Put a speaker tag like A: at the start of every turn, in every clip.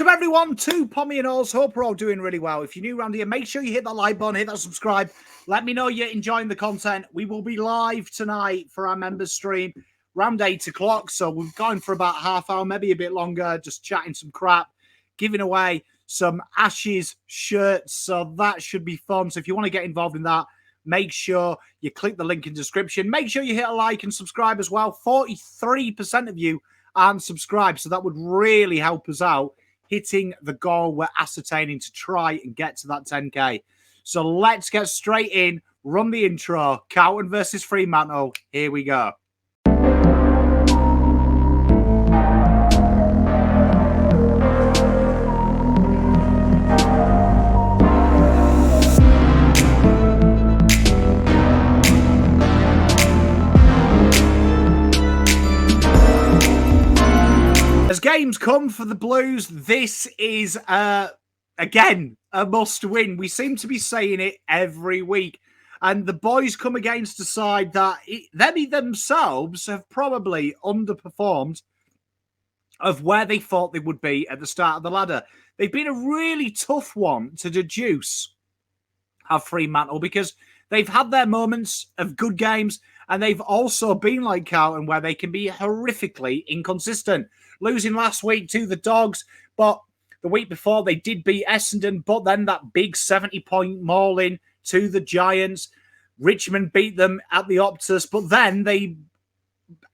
A: Welcome everyone to Pommy and Alls. Hope we're all doing really well. If you're new around here, make sure you hit that like button, hit that subscribe. Let me know you're enjoying the content. We will be live tonight for our members stream around 8 o'clock. So we're going for about half hour, maybe a bit longer, just chatting some crap, giving away some Ashes shirts. So that should be fun. So if you want to get involved in that, make sure you click the link in the description. Make sure you hit a like and subscribe as well. 43% of you aren't subscribed. So that would really help us out hitting the goal we're ascertaining to try and get to that 10K. So let's get straight in, run the intro. Carlton versus Fremantle. Here we go. As games come for the Blues, this is, again, a must-win. We seem to be saying it every week. And the boys come against a side that they themselves have probably underperformed of where they thought they would be at the start of the ladder. They've been a really tough one to deduce, have Fremantle, because they've had their moments of good games, and they've also been like Carlton, where they can be horrifically inconsistent. Losing last week to the Dogs, but the week before they did beat Essendon, but then that big 70-point mauling to the Giants. Richmond beat them at the Optus, but then they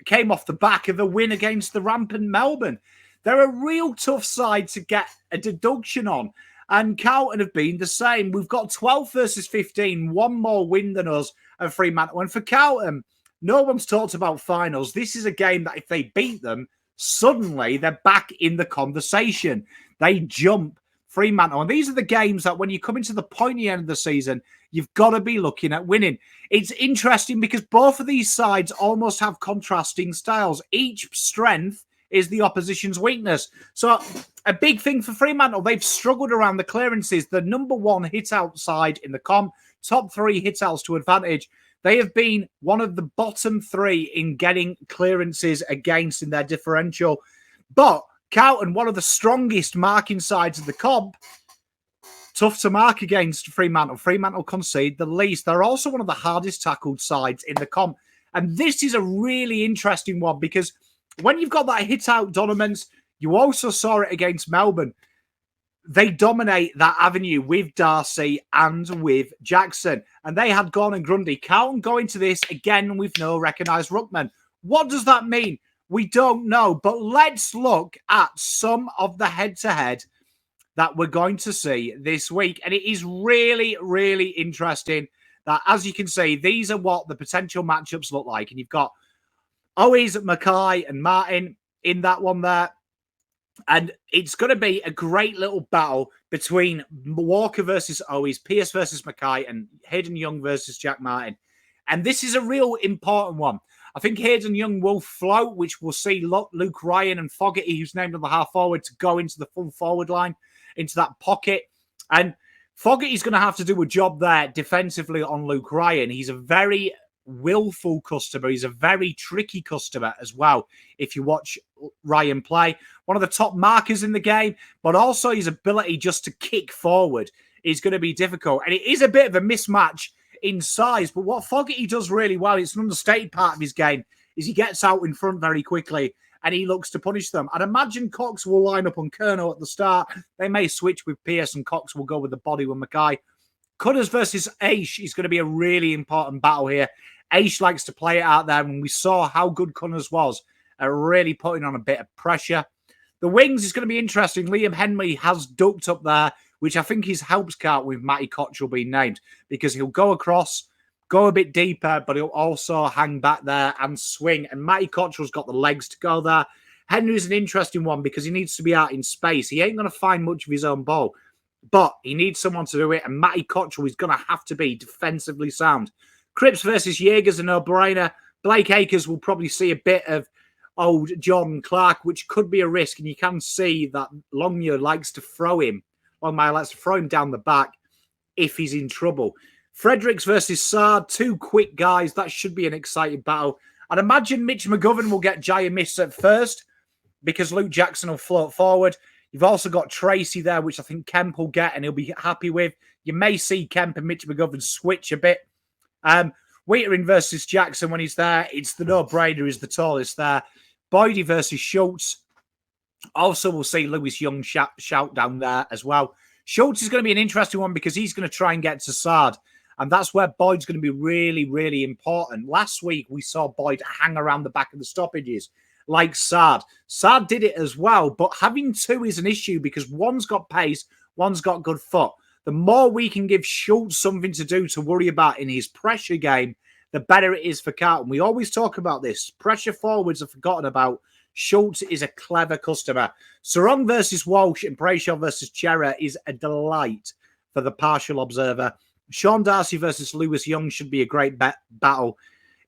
A: came off the back of a win against the rampant Melbourne. They're a real tough side to get a deduction on, and Carlton have been the same. We've got 12 versus 15, one more win than us at Fremantle. And for Carlton, no one's talked about finals. This is a game that if they beat them, suddenly they're back in the conversation. They jump Fremantle. And these are the games that when you come into the pointy end of the season, you've got to be looking at winning. It's interesting because both of these sides almost have contrasting styles. Each strength is the opposition's weakness. So a big thing for Fremantle, they've struggled around the clearances. The number one hit outside in the comp, top three hit outs to advantage. They have been one of the bottom three in getting clearances against in their differential. But Carlton, one of the strongest marking sides of the comp, tough to mark against Fremantle. Fremantle concede the least. They're also one of the hardest tackled sides in the comp. And this is a really interesting one because when you've got that hit out dominance, you also saw it against Melbourne. They dominate that avenue with Darcy and with Jackson. And they had Gawn and Grundy. Carlton go into this again with no recognised ruckman. What does that mean? We don't know. But let's look at some of the head-to-head that we're going to see this week. And it is really, really interesting that, as you can see, these are what the potential matchups look like. And you've got Owens, Mackay and Martin in that one there. And it's going to be a great little battle between Walker versus Owens, Pearce versus Mackay, and Hayden Young versus Jack Martin. And this is a real important one. I think Hayden Young will float, which will see Luke Ryan and Fogarty, who's named on the half forward, to go into the full forward line, into that pocket. And Fogarty's going to have to do a job there defensively on Luke Ryan. He's a very willful customer. He's a very tricky customer as well. If you watch Ryan play, one of the top markers in the game, but also his ability just to kick forward is going to be difficult. And it is a bit of a mismatch in size, but what Fogarty does really well, it's an understated part of his game, is he gets out in front very quickly and he looks to punish them. I'd imagine Cox will line up on Curnow at the start. They may switch with Pearce and Cox will go with the body with Mackay. Cutters versus Aish is going to be a really important battle here. Aish likes to play it out there, and we saw how good Cunners was at really putting on a bit of pressure. The wings is going to be interesting. Liam Henry has ducked up there, which I think is helps Carlton with Matty Cottrell being named, because he'll go across, go a bit deeper, but he'll also hang back there and swing. And Matty Cottrell's got the legs to go there. Henry's an interesting one because he needs to be out in space. He ain't going to find much of his own ball, but he needs someone to do it. And Matty Cottrell is going to have to be defensively sound. Cripps versus Jaegers and no-brainer. Blake Acres will probably see a bit of old John Clark, which could be a risk. And you can see that Longmuir likes to throw him. Longmire likes to throw him down the back if he's in trouble. Fredericks versus Sard, two quick guys. That should be an exciting battle. I'd imagine Mitch McGovern will get Jaya Miss at first because Luke Jackson will float forward. You've also got Tracy there, which I think Kemp will get and he'll be happy with. You may see Kemp and Mitch McGovern switch a bit. Wheatering versus Jackson when he's there. It's the no-brainer. He's the tallest there. Boydie versus Schultz. Also, we'll see Lewis Young shout down there as well. Schultz is going to be an interesting one because he's going to try and get to Sard. And that's where Boyd's going to be really, really important. Last week, we saw Boyd hang around the back of the stoppages like Sard. Sard did it as well, but having two is an issue because one's got pace, one's got good foot. The more we can give Schultz something to do to worry about in his pressure game, the better it is for Carlton. We always talk about this. Pressure forwards are forgotten about. Schultz is a clever customer. Sarong versus Walsh and Brayshaw versus Chera is a delight for the partial observer. Sean Darcy versus Lewis Young should be a great battle.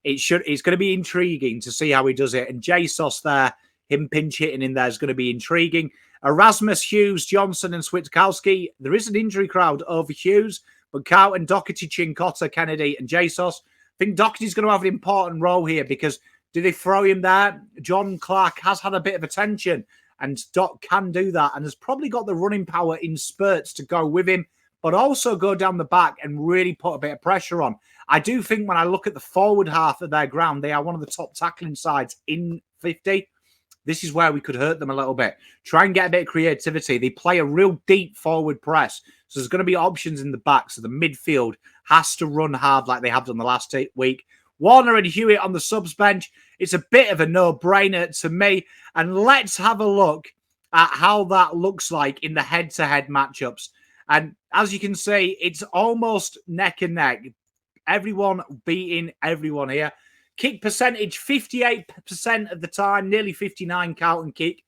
A: It's going to be intriguing to see how he does it. And J-Sauce there, him pinch hitting in there is going to be intriguing. Erasmus, Hughes, Johnson and Switkowski. There is an injury crowd over Hughes, but Carlton, Doherty, Chincotta, Kennedy and J-Sauce. I think Doherty's going to have an important role here because do they throw him there? John Clark has had a bit of attention and Doc can do that and has probably got the running power in spurts to go with him, but also go down the back and really put a bit of pressure on. I do think when I look at the forward half of their ground, they are one of the top tackling sides in 50. This is where we could hurt them a little bit. Try and get a bit of creativity. They play a real deep forward press. So there's going to be options in the back. So the midfield has to run hard like they have done the last week. Warner and Hewitt on the subs bench. It's a bit of a no-brainer to me. And let's have a look at how that looks like in the head-to-head matchups. And as you can see, it's almost neck and neck. Everyone beating everyone here. Kick percentage, 58% of the time, nearly 59 Carlton kick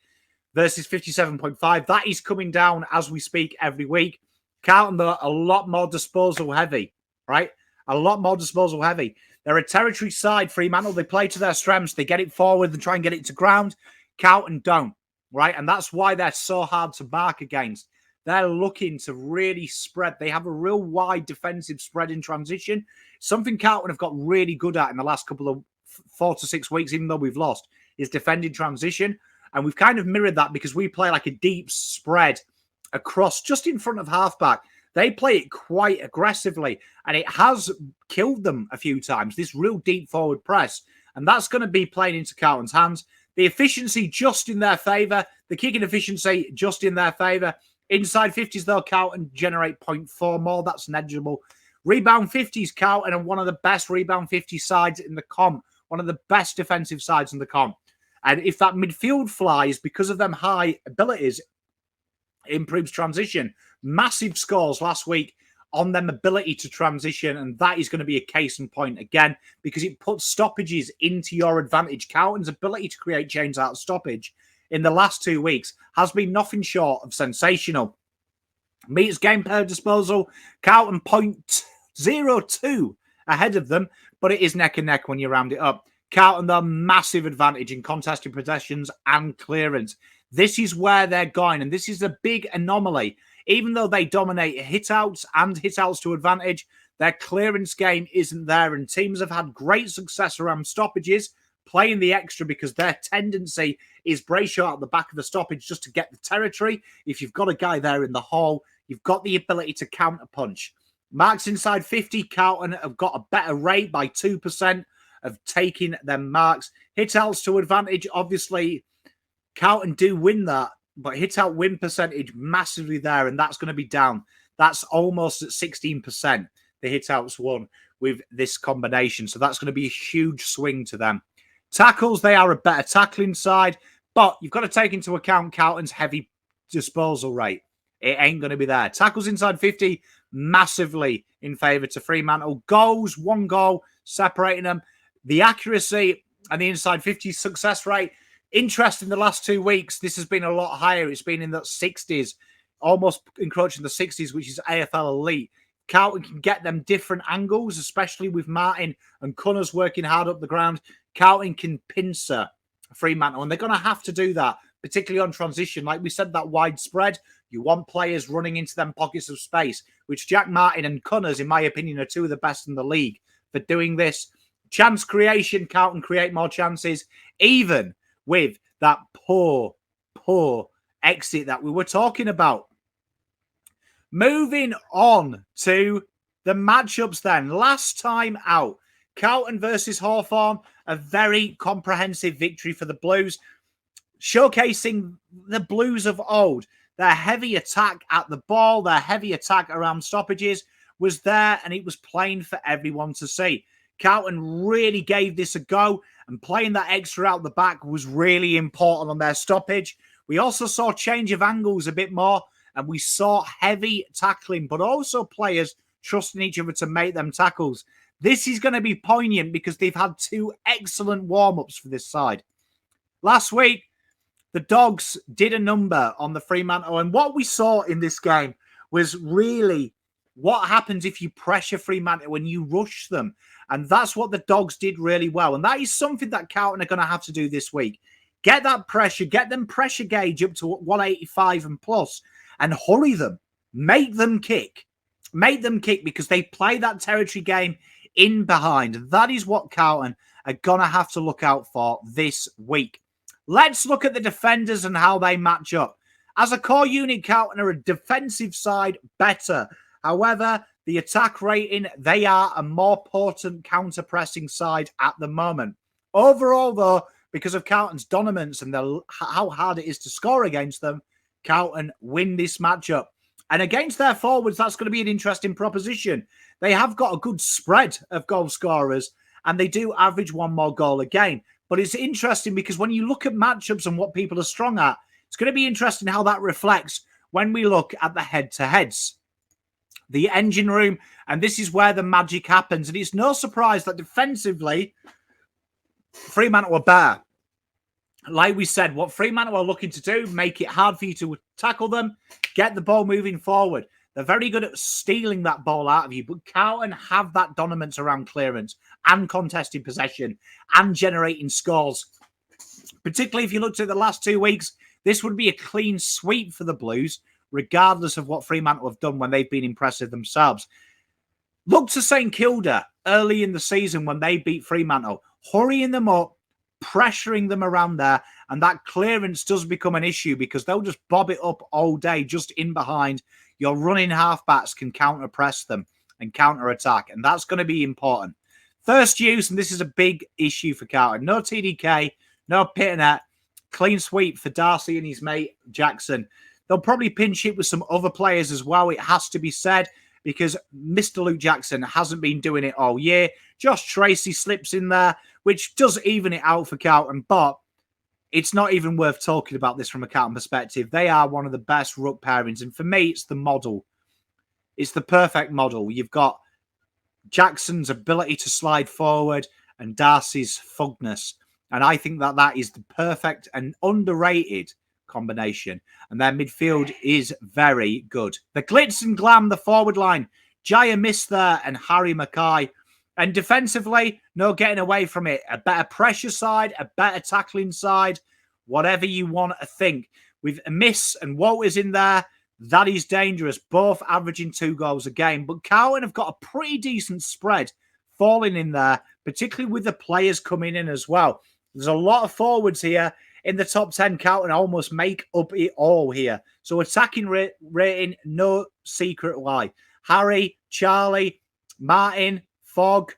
A: versus 57.5. That is coming down as we speak every week. Carlton, though, a lot more disposal heavy, right? A lot more disposal heavy. They're a territory side, Fremantle. They play to their strengths. They get it forward and try and get it to ground. Carlton don't, right? And that's why they're so hard to mark against. They're looking to really spread. They have a real wide defensive spread in transition. Something Carlton have got really good at in the last couple of 4 to 6 weeks, even though we've lost, is defending transition. And we've kind of mirrored that because we play like a deep spread across just in front of halfback. They play it quite aggressively, and it has killed them a few times, this real deep forward press. And that's going to be playing into Carlton's hands. The efficiency just in their favour. The kicking efficiency just in their favour. Inside 50s, though, Carlton generate 0.4 more. That's negligible. Rebound 50s, Carlton, and one of the best rebound 50 sides in the comp. One of the best defensive sides in the comp. And if that midfield flies, because of them high abilities, improves transition. Massive scores last week on them ability to transition, and that is going to be a case in point again because it puts stoppages into your advantage. Carlton's ability to create chains out of stoppage in the last 2 weeks has been nothing short of sensational. Meters game per disposal, Carlton 0.02 ahead of them, but it is neck and neck when you round it up. Carlton, the massive advantage in contested possessions and clearance. This is where they're going, and this is a big anomaly. Even though they dominate hit-outs and hit-outs to advantage, their clearance game isn't there, and teams have had great success around stoppages, playing the extra because their tendency is Brayshaw at the back of the stoppage just to get the territory. If you've got a guy there in the hole, you've got the ability to counter-punch. Marks inside 50, Carlton have got a better rate by 2% of taking their marks. Hit-outs to advantage, obviously, Carlton do win that, but hit-out win percentage massively there, and that's going to be down. That's almost at 16%, the hit-outs won with this combination. So that's going to be a huge swing to them. Tackles, they are a better tackling side, but you've got to take into account Carlton's heavy disposal rate. It ain't going to be there. Tackles inside 50, massively in favour to Fremantle. Goals, 1 goal, separating them. The accuracy and the inside 50 success rate, interest in the last 2 weeks, this has been a lot higher. It's been in the 60s, almost encroaching the 60s, which is AFL elite. Carlton can get them different angles, especially with Martin and Cunners working hard up the ground. Carlton can pincer Fremantle, and they're going to have to do that, particularly on transition. Like we said, that widespread, you want players running into them pockets of space, which Jack Martin and Cunners, in my opinion, are 2 of the best in the league for doing this. Chance creation, Carlton create more chances, even with that poor exit that we were talking about. Moving on to the matchups then. Last time out, Carlton versus Hawthorn, a very comprehensive victory for the Blues, showcasing the Blues of old. Their heavy attack at the ball, their heavy attack around stoppages was there, and it was plain for everyone to see. Carlton really gave this a go, and playing that extra out the back was really important on their stoppage. We also saw change of angles a bit more, and we saw heavy tackling, but also players trusting each other to make them tackles. This is going to be poignant because they've had two excellent warm-ups for this side. Last week, the Dogs did a number on the Fremantle, and what we saw in this game was really what happens if you pressure Fremantle when you rush them. And that's what the Dogs did really well. And that is something that Carlton are going to have to do this week. Get that pressure, get them pressure gauge up to 185 and plus, and hurry them. Make them kick. Make them kick because they play that territory game in behind. That is what Carlton are going to have to look out for this week. Let's look at the defenders and how they match up. As a core unit, Carlton are a defensive side better. However, the attack rating, they are a more potent counter-pressing side at the moment. Overall, though, because of Carlton's dominance and how hard it is to score against them, Carlton win this matchup. And against their forwards, that's going to be an interesting proposition. They have got a good spread of goal scorers, and they do average one more goal a game. But it's interesting because when you look at matchups and what people are strong at, it's going to be interesting how that reflects when we look at the head-to-heads. The engine room, and this is where the magic happens. And it's no surprise that defensively, Fremantle are better. Like we said, what Fremantle are looking to do, make it hard for you to tackle them, get the ball moving forward. They're very good at stealing that ball out of you, but Carlton have that dominance around clearance and contested possession and generating scores. Particularly if you looked at the last 2 weeks, this would be a clean sweep for the Blues, regardless of what Fremantle have done when they've been impressive themselves. Look to St Kilda early in the season when they beat Fremantle, hurrying them up, pressuring them around there, and that clearance does become an issue because they'll just bob it up all day just in behind. Your running halfbacks can counter-press them and counter-attack, and that's going to be important. First use, and this is a big issue for Carlton, no TDK, no Pitternet, clean sweep for Darcy and his mate Jackson. They'll probably pinch it with some other players as well, it has to be said, because Mr. Luke Jackson hasn't been doing it all year. Josh Tracy slips in there, which does even it out for Carlton, but it's not even worth talking about this from a Carlton perspective. They are one of the best ruck pairings, and for me, it's the model. It's the perfect model. You've got Jackson's ability to slide forward and Darcy's fugness, and I think that that is the perfect and underrated combination, and their midfield is very good. The glitz and glam, the forward line, Jaya missed there and Harry Mackay. And defensively, no getting away from it. A better pressure side, a better tackling side, whatever you want to think. With Miss and Walters in there, that is dangerous, both averaging 2 goals a game. But Carlton have got a pretty decent spread falling in there, particularly with the players coming in as well. There's a lot of forwards here in the top 10. Carlton almost make up it all here. So attacking rating, no secret why. Harry, Charlie, Martin, Fogg,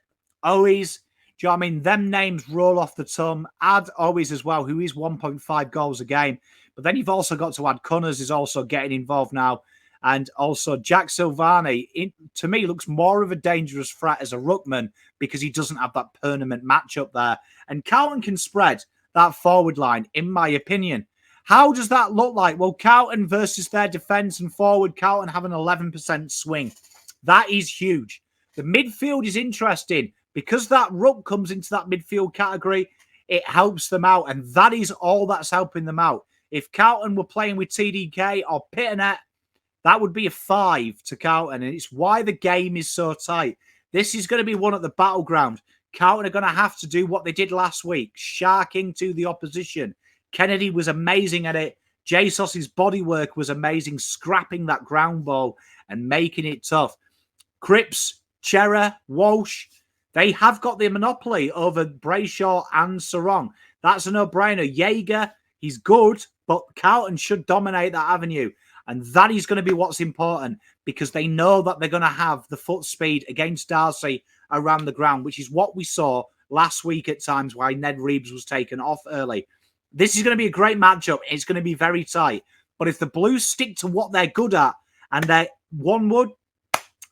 A: Owies. Do you know what I mean? Them names roll off the tongue. Add Owies as well, who is 1.5 goals a game. But then you've also got to add Cunners is also getting involved now. And also Jack Silvani, to me, looks more of a dangerous threat as a ruckman because he doesn't have that permanent matchup there. And Carlton can spread that forward line, in my opinion. How does that look like? Well, Carlton versus their defence and forward, Carlton have an 11% swing. That is huge. The midfield is interesting because that ruck comes into that midfield category. It helps them out, and that is all that's helping them out. If Carlton were playing with TDK or Pitternet, that would be a 5 to Carlton, and it's why the game is so tight. This is going to be one at the battleground. Carlton are going to have to do what they did last week, shark into the opposition. Kennedy was amazing at it. JSOS's body work was amazing, scrapping that ground ball and making it tough. Cripps, Chera, Walsh, they have got the monopoly over Brayshaw and Sarong. That's a no-brainer. Jaeger, He's good, but Carlton should dominate that avenue. And that is going to be what's important, because they know that they're going to have the foot speed against Darcy around the ground, which is what we saw last week at times why Ned Reeves was taken off early. This is going to be a great matchup. It's going to be very tight. But if the Blues stick to what they're good at, and they're one wood,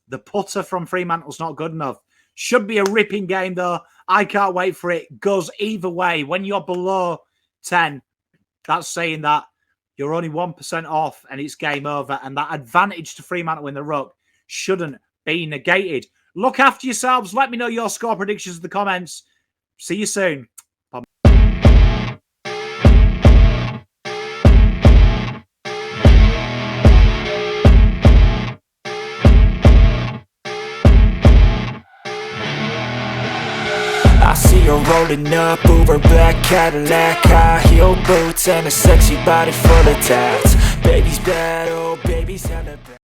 A: the putter from Fremantle's not good enough. Should be a ripping game, though. I can't wait for it. Goes either way. When you're below 10, that's saying that you're only 1% off and it's game over. And that advantage to Fremantle in the ruck shouldn't be negated. Look after yourselves. Let me know your score predictions in the comments. See you soon.
B: I see her rolling up, Uber black Cadillac, high heel boots and a sexy body full of tats. Baby's bad, oh baby's hella bad.